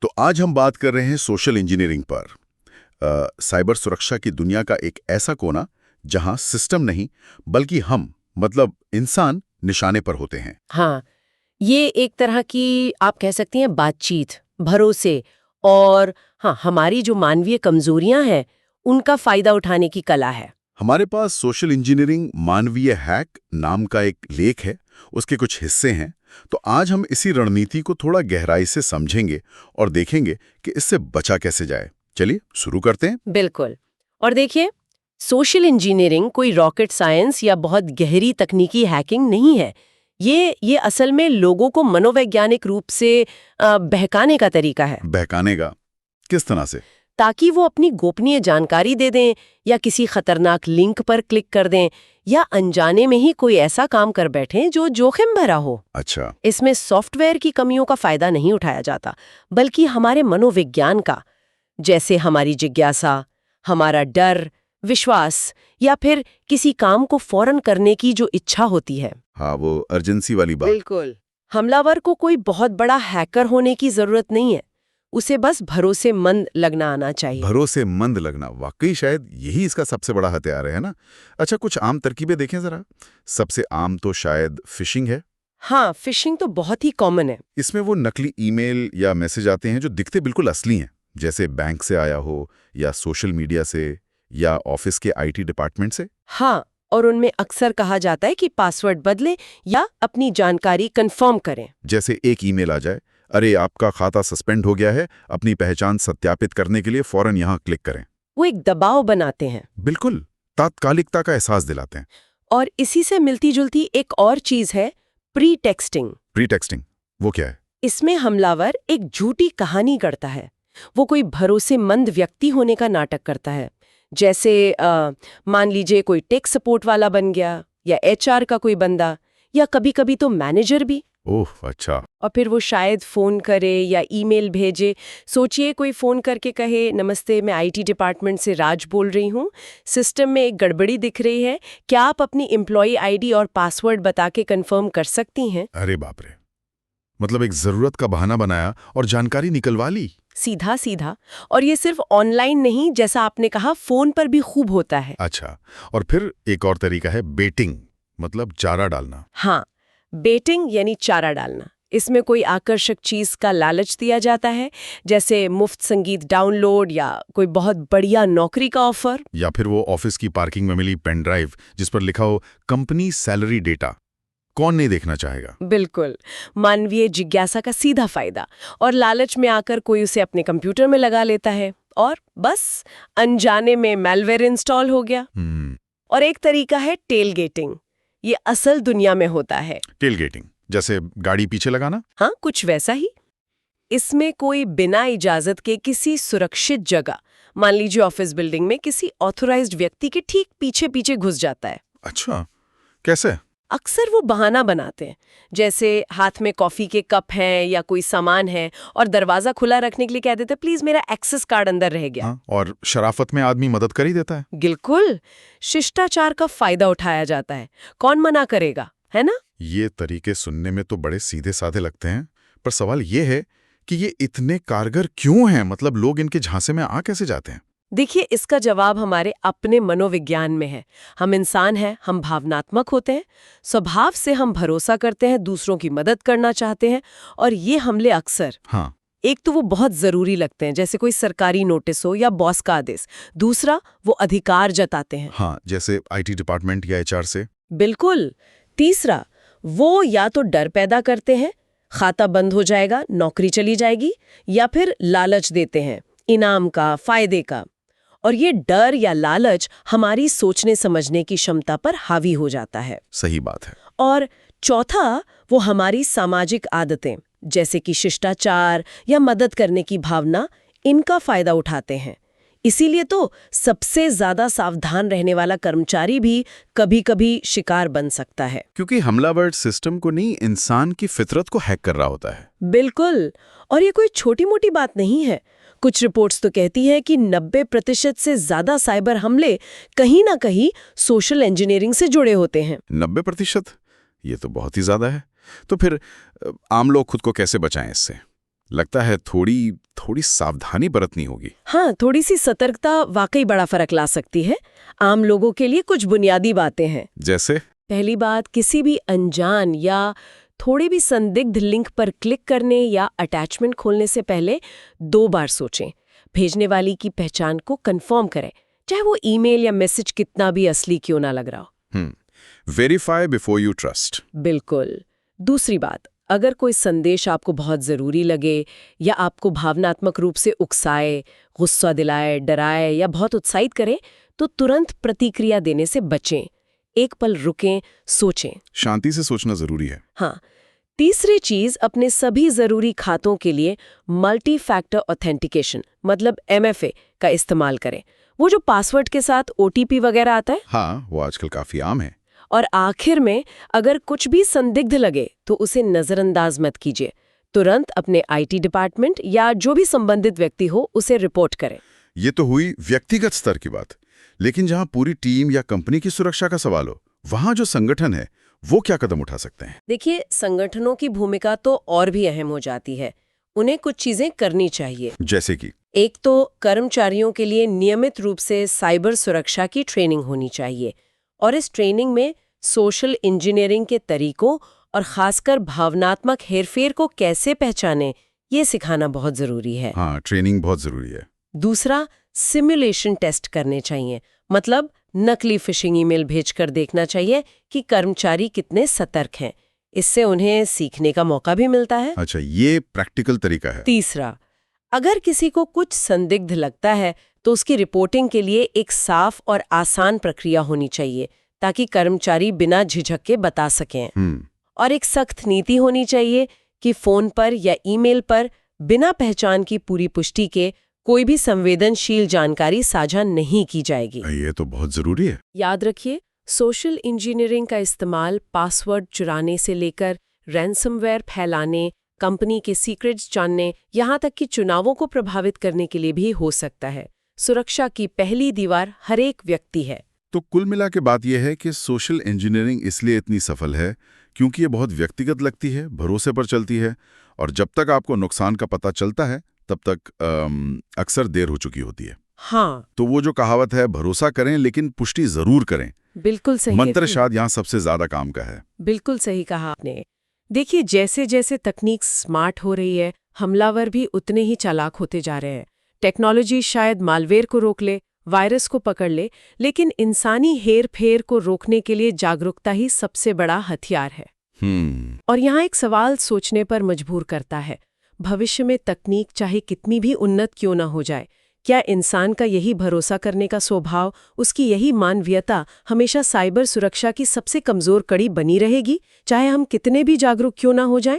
तो आज हम बात कर रहे हैं सोशल इंजीनियरिंग पर। साइबर सुरक्षा की दुनिया का एक ऐसा कोना जहां सिस्टम नहीं बल्कि हम मतलब इंसान निशाने पर होते हैं। हाँ, ये एक तरह की आप कह सकती हैं बातचीत, भरोसे और हाँ, हमारी जो मानवीय कमजोरियां हैं, उनका फायदा उठाने की कला है। हमारे पास सोशल इंजीनियरिंग मानवीय हैक नाम का एक लेख है, उसके कुछ हिस्से हैं। तो आज हम इसी रणनीति को थोड़ा गहराई से समझेंगे और देखेंगे कि इससे बचा कैसे जाए। चलिए शुरू करते हैं। बिल्कुल। और देखिए, सोशल इंजीनियरिंग कोई रॉकेट साइंस या बहुत गहरी तकनीकी हैकिंग नहीं है। ये असल में लोगों को मनोवैज्ञानिक रूप से बहकाने का तरीका है, बहकाने का किस तरह से? ताकि वो अपनी गोपनीय जानकारी दे दें या किसी खतरनाक लिंक पर क्लिक कर दें या अनजाने में ही कोई ऐसा काम कर बैठें जो जोखिम भरा हो। अच्छा। इसमें सॉफ्टवेयर की कमियों का फायदा नहीं उठाया जाता, बल्कि हमारे मनोविज्ञान का, जैसे हमारी जिज्ञासा, हमारा डर, विश्वास या फिर किसी काम को फौरन करने की जो इच्छा होती है। हाँ, वो अर्जेंसी वाली बात। बिल्कुल। हमलावर को कोई बहुत बड़ा हैकर होने की जरूरत नहीं है, उसे बस भरोसेमंद लगना आना चाहिए। भरोसेमंद लगना वाकई शायद यही इसका सबसे बड़ा हथियार है ना? अच्छा, कुछ आम तरकीबें देखें जरा। सबसे आम तो शायद फिशिंग है। हाँ, फिशिंग तो बहुत ही कॉमन है। इसमें वो नकली ईमेल या मैसेज आते हैं जो दिखते बिल्कुल असली हैं, जैसे बैंक से आया हो या सोशल मीडिया से या ऑफिस के आईटी डिपार्टमेंट से। हाँ, और उनमें अक्सर कहा जाता है कि पासवर्ड बदलें या अपनी जानकारी कंफर्म करें। जैसे एक ईमेल आ जाए, अरे आपका खाता सस्पेंड हो गया है, अपनी पहचान सत्यापित करने के लिए फौरन यहाँ क्लिक करें। वो एक दबाव बनाते हैं। बिल्कुल, तात्कालिकता का एहसास दिलाते हैं। और इसी से मिलती जुलती एक और चीज है प्री टेक्सटिंग। प्री टेक्सटिंग वो क्या है? इसमें हमलावर एक झूठी कहानी गढ़ता है। वो कोई भरोसेमंद व्यक्ति होने का नाटक करता है, जैसे मान लीजिए कोई टेक सपोर्ट वाला बन गया या एचआर का कोई बंदा या कभी-कभी तो मैनेजर भी। ओह अच्छा। और फिर वो शायद फोन करे या ईमेल भेजे। सोचिए कोई फोन करके कहे, नमस्ते, मैं आईटी डिपार्टमेंट से राज बोल रही हूँ, सिस्टम में एक गड़बड़ी दिख रही है, क्या आप अपनी एम्प्लॉय आईडी और पासवर्ड बता के कंफर्म कर सकती हैं? अरे बाप रे, मतलब एक जरूरत का बहाना बनाया और जानकारी निकलवा ली। सीधा सीधा। और ये सिर्फ ऑनलाइन नहीं, जैसा आपने कहा, फोन पर भी खूब होता है। अच्छा, और फिर एक और तरीका है बेटिंग, मतलब चारा डालना। हाँ, बेटिंग यानी चारा डालना। इसमें कोई आकर्षक चीज का लालच दिया जाता है, जैसे मुफ्त संगीत डाउनलोड या कोई बहुत बढ़िया नौकरी का ऑफर। या फिर वो ऑफिस की पार्किंग में मिली पेन ड्राइव जिस पर लिखा हो कंपनी सैलरी डेटा। कौन नहीं देखना चाहेगा? बिल्कुल, मानवीय जिज्ञासा का सीधा फायदा। और लालच में आकर कोई उसे अपने कंप्यूटर में लगा लेता है और बस अनजाने में मैलवेयर इंस्टॉल हो गया। और एक तरीका है टेलगेटिंग। ये असल दुनिया में होता है। टेलगेटिंग जैसे गाड़ी पीछे लगाना? हाँ, कुछ वैसा ही। इसमें कोई बिना इजाजत के किसी सुरक्षित जगह, मान लीजिए ऑफिस बिल्डिंग में, किसी ऑथराइज्ड व्यक्ति के ठीक पीछे पीछे घुस जाता है। अच्छा, कैसे? अक्सर वो बहाना बनाते हैं, जैसे हाथ में कॉफी के कप हैं या कोई सामान है और दरवाजा खुला रखने के लिए कह देते, प्लीज मेरा एक्सेस कार्ड अंदर रह गया। हाँ, और शराफत में आदमी मदद कर ही देता है। बिल्कुल, शिष्टाचार का फायदा उठाया जाता है। कौन मना करेगा, है ना? ये तरीके सुनने में तो बड़े सीधे साधे लगते हैं, पर सवाल ये है कि ये इतने कारगर क्यों हैं? मतलब लोग इनके झांसे में आ कैसे जाते हैं? देखिए, इसका जवाब हमारे अपने मनोविज्ञान में है। हम इंसान हैं, हम भावनात्मक होते हैं, स्वभाव से हम भरोसा करते हैं, दूसरों की मदद करना चाहते हैं। और ये हमले अक्सर, हाँ, एक तो वो बहुत जरूरी लगते हैं, जैसे कोई सरकारी नोटिस हो या बॉस का आदेश। दूसरा, वो अधिकार जताते हैं। हाँ, जैसे आईटी डिपार्टमेंट या एचआर से। बिल्कुल। तीसरा, वो या तो डर पैदा करते हैं, खाता बंद हो जाएगा, नौकरी चली जाएगी, या फिर लालच देते हैं, इनाम का, फायदे का। और ये डर या लालच हमारी सोचने समझने की क्षमता पर हावी हो जाता है। सही बात है। और चौथा, वो हमारी सामाजिक आदतें, जैसे कि शिष्टाचार या मदद करने की भावना, इनका फायदा उठाते हैं। इसीलिए तो सबसे ज्यादा सावधान रहने वाला कर्मचारी भी कभी-कभी शिकार बन सकता है। क्योंकि हमलावर सिस्टम को नहीं, इंसान की फितरत को हैक कर रहा होता है। बिल्कुल। और ये कोई छोटी मोटी बात नहीं है। कुछ रिपोर्ट्स तो कहती हैं कि 90% से ज्यादा साइबर हमले कहीं ना कहीं सोशल इंजीनियरिंग से जुड़े होते हैं। 90%? ये तो बहुत ही ज्यादा है। तो फिर आम लोग खुद को कैसे बचाएं इससे? लगता है थोड़ी थोड़ी सावधानी बरतनी होगी। हाँ, थोड़ी सी सतर्कता वाकई बड़ा फर्क ला सकती है। आम लोगों के लिए कुछ बुनियादी बातें हैं। जैसे? पहली बात, किसी भी अनजान या थोड़े भी संदिग्ध लिंक पर क्लिक करने या अटैचमेंट खोलने से पहले 2 बार सोचें। भेजने वाली की पहचान को कंफर्म करें, चाहे वो ईमेल या मैसेज कितना भी असली क्यों ना लग रहा हो। Verify before you trust. बिल्कुल। दूसरी बात, अगर कोई संदेश आपको बहुत ज़रूरी लगे या आपको भावनात्मक रूप से उकसाए, गुस्सा दिलाए, डराए या बहुत उत्साहित करे, तो तुरंत प्रतिक्रिया देने से बचें। एक पल रुकें, सोचें। शांति से सोचना जरूरी है। हाँ। तीसरी चीज, अपने सभी जरूरी खातों के लिए मल्टी फैक्टर ऑथेंटिकेशन मतलब MFA का इस्तेमाल करें। वो जो पासवर्ड के साथ OTP वगैरह आता है। हाँ, वो आजकल काफी आम है। और आखिर में, अगर कुछ भी संदिग्ध लगे तो उसे नजरअंदाज मत कीजिए। तुरंत अपने IT डिपार्टमेंट या जो भी संबंधित व्यक्ति हो उसे रिपोर्ट करें। ये तो हुई व्यक्तिगत स्तर की बात, लेकिन जहां पूरी टीम या कंपनी की सुरक्षा का सवाल हो, वहां जो संगठन है वो क्या कदम उठा सकते हैं? देखिए, संगठनों की भूमिका तो और भी अहम हो जाती है। उन्हें कुछ चीजें करनी चाहिए। जैसे कि? एक तो कर्मचारियों के लिए नियमित रूप से साइबर सुरक्षा की ट्रेनिंग होनी चाहिए, और इस ट्रेनिंग में सोशल इंजीनियरिंग के तरीकों और खासकर भावनात्मक हेरफेर को कैसे पहचानें, ये सिखाना बहुत जरूरी है। हाँ, ट्रेनिंग बहुत जरूरी है। दूसरा, सिमुलेशन टेस्ट करने चाहिए। मतलब नकली फिशिंग ईमेल भेजकर देखना चाहिए कि कर्मचारी कितने सतर्क हैं। इससे उन्हें सीखने का मौका भी मिलता है। अच्छा, ये प्रैक्टिकल तरीका है। तीसरा, अगर किसी को कुछ संदिग्ध लगता है तो उसकी रिपोर्टिंग के लिए एक साफ और आसान प्रक्रिया होनी चाहिए, ताकि कर्मचारी बिना झिझक के बता सकें। और एक सख्त नीति होनी चाहिए कि फोन पर या ईमेल पर बिना पहचान की पूरी पुष्टि के कोई भी संवेदनशील जानकारी साझा नहीं की जाएगी। ये तो बहुत जरूरी है। याद रखिए, सोशल इंजीनियरिंग का इस्तेमाल पासवर्ड चुराने से लेकर रैंसमवेयर फैलाने, कंपनी के सीक्रेट्स जानने, यहाँ तक कि चुनावों को प्रभावित करने के लिए भी हो सकता है। सुरक्षा की पहली दीवार हर एक व्यक्ति है। तो कुल मिला के बात यह है कि सोशल इंजीनियरिंग इसलिए इतनी सफल है क्योंकि ये बहुत व्यक्तिगत लगती है, भरोसे पर चलती है, और जब तक आपको नुकसान का पता चलता है तब तक अक्सर देर हो चुकी होती है। हाँ, तो वो जो कहावत है, भरोसा करें लेकिन पुष्टि जरूर करें, बिल्कुल सही। मंत्र शायद यहाँ सबसे ज्यादा काम का है। बिल्कुल सही कहा आपने। देखिए, जैसे जैसे तकनीक स्मार्ट हो रही है, हमलावर भी उतने ही चालाक होते जा रहे हैं। टेक्नोलॉजी शायद मालवेयर को रोक ले, वायरस को पकड़ ले, लेकिन इंसानी हेर फेर को रोकने के लिए जागरूकता ही सबसे बड़ा हथियार है। और यहाँ एक सवाल सोचने पर मजबूर करता है, भविष्य में तकनीक चाहे कितनी भी उन्नत क्यों ना हो जाए, क्या इंसान का यही भरोसा करने का स्वभाव, उसकी यही मानवीयता हमेशा साइबर सुरक्षा की सबसे कमजोर कड़ी बनी रहेगी, चाहे हम कितने भी जागरूक क्यों ना हो जाएं?